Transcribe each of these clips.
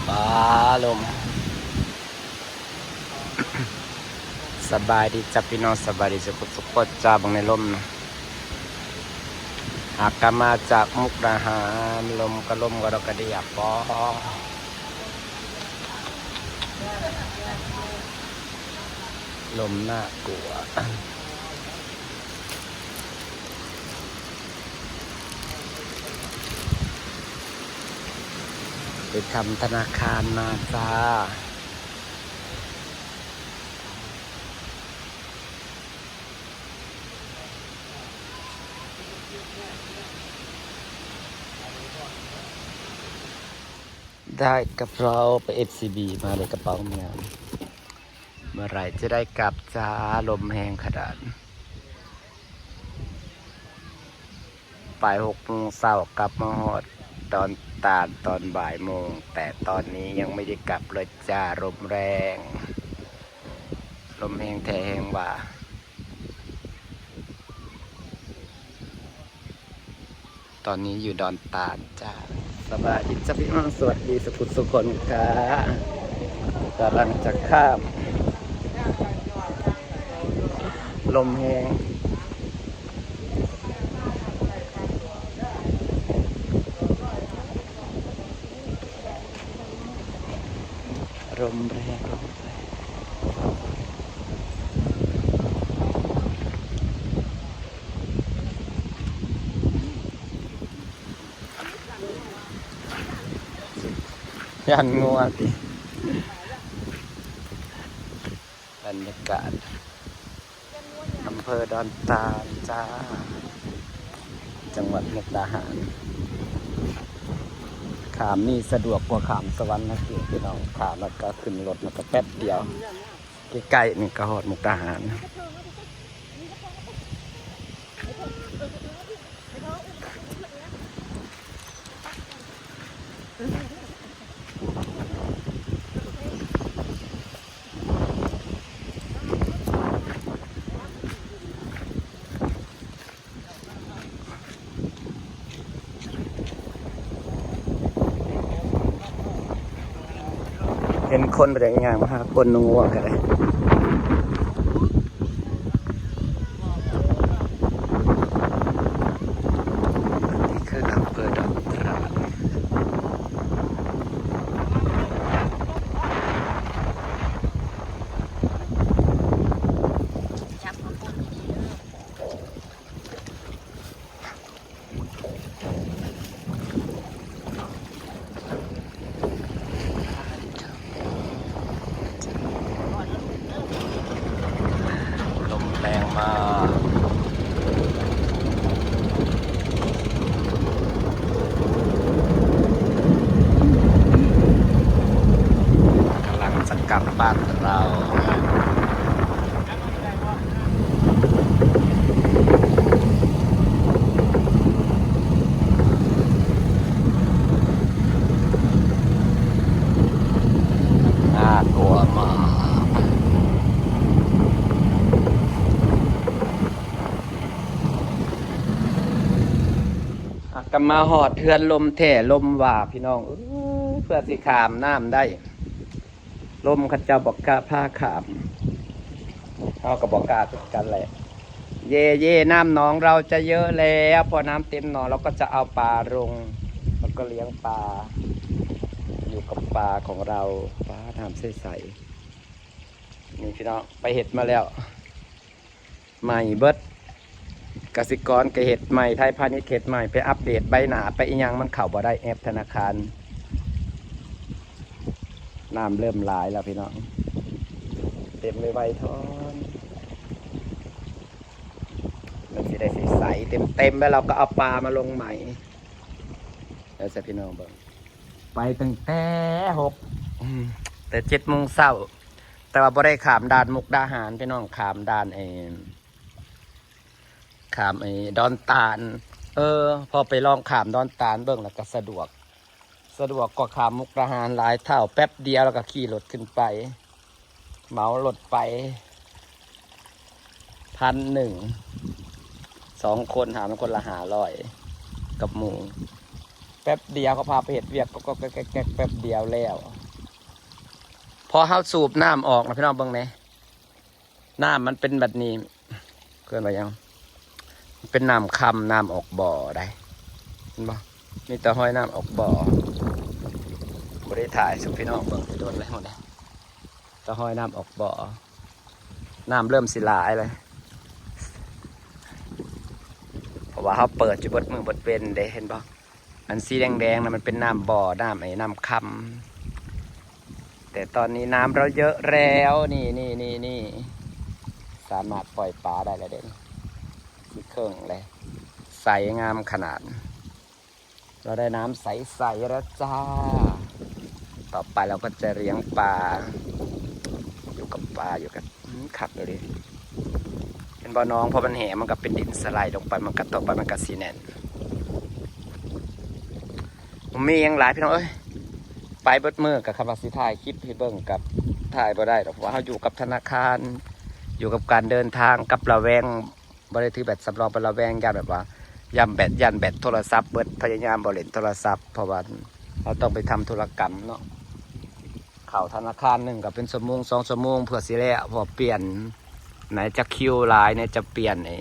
ฟ้าลมสบายดีจับพี่น้องสบายดีสุขจ้าบังในลมนะหากกมาจากมุกดาหารลมก็ลมก็ดอกกระเดียบปอลมน่ากลัวไปทำธนาคารมาจ้าได้กระเป๋าไป FCB มาเลยกระเป๋าเมียเมื่อไหร่จะได้กลับจ้าลมแหงขนาดไป6 โมงเช้ากลับมาหอดตอนบ่ายโมงแต่ตอนนี้ยังไม่ได้กลับเลยจ้าลมแรงลมแหงแท้แหงว่าตอนนี้อยู่ดอนตาลจ้าสบายดีจ้าพี่น้องสวัสดีสุขคนค่ะกำลังจะข้ามลมแหงลมแรงยันงัวสิบรรยากาศอำเภอดอนตาลจ้าจังหวัดมุกดาหารขามนี่สะดวกกว่าขามสวรรค์นะพี่น้องขามแล้วก็ขึ้นรถแล้วก็แป๊บเดียวใกล้ๆนี่ก็หอดมุกดาหารเห็นคนเป็นอย่างมาหาคนงัวกันเลยนี่คืออำเภอดอนตาลลมแรงมากกำลังจะกลับบ้านเราน่ากลัวมากกลับมาหอดเทือนลมแท่ลมว่าพี่น้องเพื่อสิขามน้ำได้ลมขัดเจ้าบอกกาผ้าขามเขากับบอกกาทุกกันแหละเย่น้ำหนองเราจะเยอะแล้วพอน้ำเต็มหนองเราก็จะเอาปลาลงแล้วก็เลี้ยงปลาอยู่กับปลาของเราปลาน้ำใสๆนี่พี่น้องไปเห็ดมาแล้วใหม่เบิดกสิกรก็เห็ดใหม่ไทยพาณิชย์เห็ดใหม่ไปอัปเดตใบหนาไปอีกอย่างมันเข่าบ่ได้แอปธนาคารน้ำเริ่มหลายแล้วพี่น้องเต็มเลยใบทอนมันจะได้ใสเต็มแล้วเราก็เอาปลามาลงใหม่แล้วจะพี่น้องบอกไปตั้งแต่แต่7 โมงเช้าแต่ว่าบ่ได้ขามด่านมุกดาหารพี่น้องขามด่านขามดอนตาลพอไปลองขามดอนตาลเบิ่งแล้วก็สะดวกกว่าขามมุกดาหารหลายเท่าแป๊บเดียวแล้วก็ขี่รถขึ้นไปเหมารถไป1,100 2 คนหารคนละ500กับหมู่แป๊บเดียวก็พาไปเห็ดเวียกก็แป๊บเดียวแล้ว อเฮาสูบน้ำออกนะพี่น้องเบิ่งแหน่น้ำมันเป็นแบบนี้เกินไปยังเป็นน้ำคำน้ำออกบ่อได้เห็นบ่มีแต่ห้อยน้ำออกบ่อบ่ได้ถ่ายสุพี่น้องเบิ่งโดนแล้วเนี่ยแต่ห้อยน้ำออกบ่อน้ำเริ่มสิหลายเลยเพราะว่าเขาเปิดจุบดมือบดเป็นเด้เห็นบ่อันสีแดงๆนะมันเป็นน้ำบ่อน้ำไอ้น้ำคำแต่ตอนนี้น้ำเราเยอะแล้วนี่สามารถปล่อยปลาได้แล้วเด่นสีเครื่องเลยใสงามขนาดเราได้น้ำใสๆแล้วจ้าต่อไปเราก็จะเลี้ยงปลาอยู่กับปลาอยู่กับขับเลยดิเป็นบ่อน้องเพราะมันแห่มันก็เป็นดินสไลด์ลงไปมันก็ต่อไปมันก็สีแน่นผมมียังหลายพี่น้องเอ้ยไปเบิดมือกับคำว่าสิถ่ายคลิปให้เบิ่งกับถ่ายบ่ได้หรอกว่าเราอยู่กับธนาคารอยู่กับการเดินทางกับระแวงบริถือแบตสำรองเป็นระแวงยานแบบว่ายันแบตโทรศัพท์เบิดพยายามบริเล่นโทรศัพท์เพราะว่าเราต้องไปทำธุรกรรมเนาะเข่าธนาคารหนึ่งกับเป็น2 ชั่วโมง2 ชั่วโมงเพื่อสิแล้วพอเปลี่ยนไหนจะคิวไลน์ไหนจะเปลี่ยนไอ้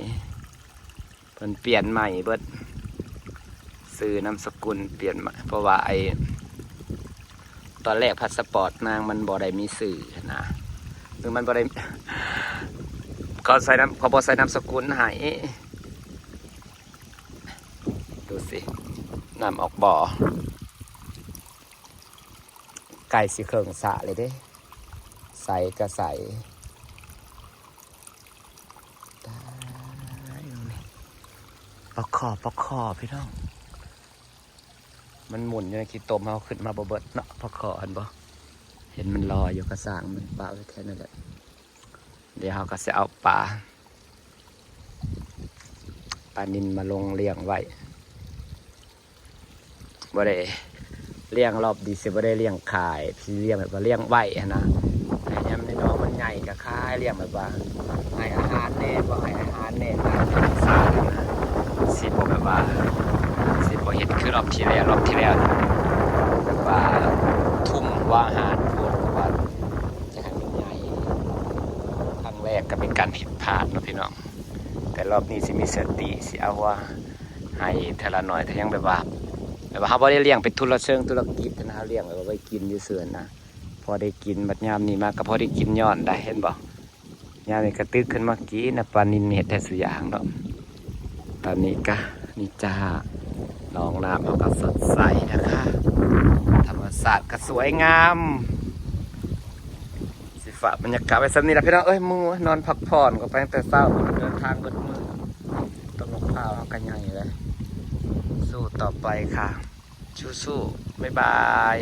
เพิ่นเปลี่ยนใหม่เบิดซื้อนามสกุลเปลี่ยนใหม่เพราะว่าไอ้ตอนแรกพาสปอร์ตนางมันบ่ได้มีสื่อนะคือมันบ่ได้เขาใส่น้ำเขาบอกใส่น้ำสกุลหายดูสิน้ำออกบ่อไก่สีเขิงสะเลยเด้ใส่ก็ใส่ปลาคอพี่น้องมันหมุนอยู่ในขี้ตมเขาขึ้นมาเบิดเนาะปลาคอเห็นบ่เห็นมันลอยอยู่กระสางมันปลาแค่นั้นแหละเดี๋ยวเขาก็จะเอาปลานิลมาลงเลี้ยงไว้บ่ได้เลี้ยงรอบดีสิบ่ได้เลี้ยงขายพี่เลี้ยงแบบว่าเลี้ยงไว้นะไอ้เนี่ยมันน้องมันใหญ่กับขายเลี้ยงแบบว่าให้อาหารแน่บ่ให้อาหารแน่ตามธรรมชาตินะสิบ่แบบว่าสิบ่เฮ็ดคือรอบที่แล้วแบบว่าทุ่มว่าอาหารพวกว่าจะให้มันใหญ่ครั้งแรกก็เป็นการผิดพลาดเนาะพี่น้องแต่รอบนี้สิมีสติสิเอาว่าให้เท่าละหน่อยแต่ยังแบบว่าเขาบ่ได้เลี้ยงเป็นธุรกิจนะเขาเลี้ยงแบบว่าไว้กินอยู่เสื่อนนะพอได้กินบัดยามนี้มาก็พอได้กินย้อนได้เห็นบ่ยามนี้ก็ตึกขึ้นมากินนะปลานิลเห็ดแต่สุอย่างเนาะตอนนี้ก็นี่จ้าน้องน้ำเขาก็สดใสนะคะธรรมศาสตร์ก็สวยงามสิฝากบรรยากาศไว้สักนิดละพี่น้องเอ้ยมูนอนพักผ่อนก็ไปตั้งแต่เช้าเดินทางเบิดมือต้องลงข้าวเขากันใหญ่เลยสู้ต่อไปค่ะสู้ๆบ๊ายบาย